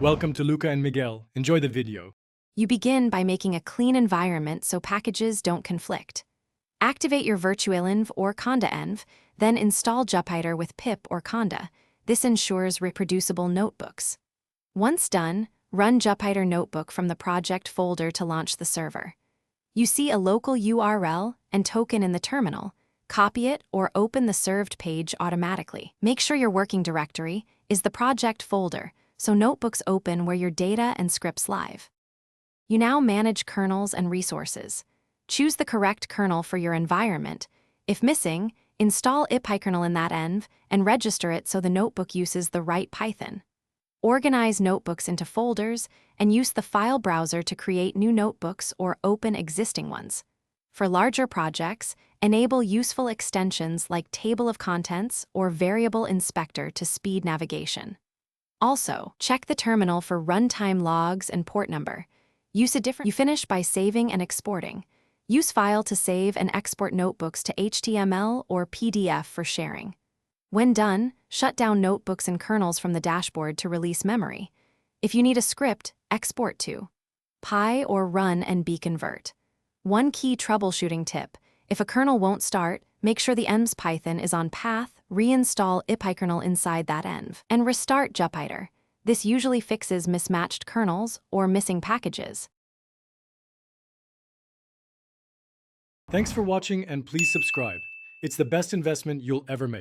Welcome to Luca and Miguel. Enjoy the video. You begin by making a clean environment so packages don't conflict. Activate your virtualenv or conda-env, then install Jupyter with pip or conda. This ensures reproducible notebooks. Once done, run Jupyter Notebook from the project folder to launch the server. You see a local URL and token in the terminal. Copy it or open the served page automatically. Make sure your working directory is the project folder, so notebooks open where your data and scripts live. You now manage kernels and resources. Choose the correct kernel for your environment. If missing, install ipykernel in that env and register it so the notebook uses the right Python. Organize notebooks into folders and use the file browser to create new notebooks or open existing ones. For larger projects, enable useful extensions like Table of Contents or Variable Inspector to speed navigation. Also, check the terminal for runtime logs and port number. You finish by saving and exporting. Use File to save and export notebooks to HTML or PDF for sharing. When done, shut down notebooks and kernels from the dashboard to release memory. If you need a script, export to Py or run and bconvert. One key troubleshooting tip: if a kernel won't start, make sure the env's Python is on path, reinstall ipykernel inside that env, and restart Jupyter. This usually fixes mismatched kernels or missing packages. Thanks for watching and please subscribe. It's the best investment you'll ever make.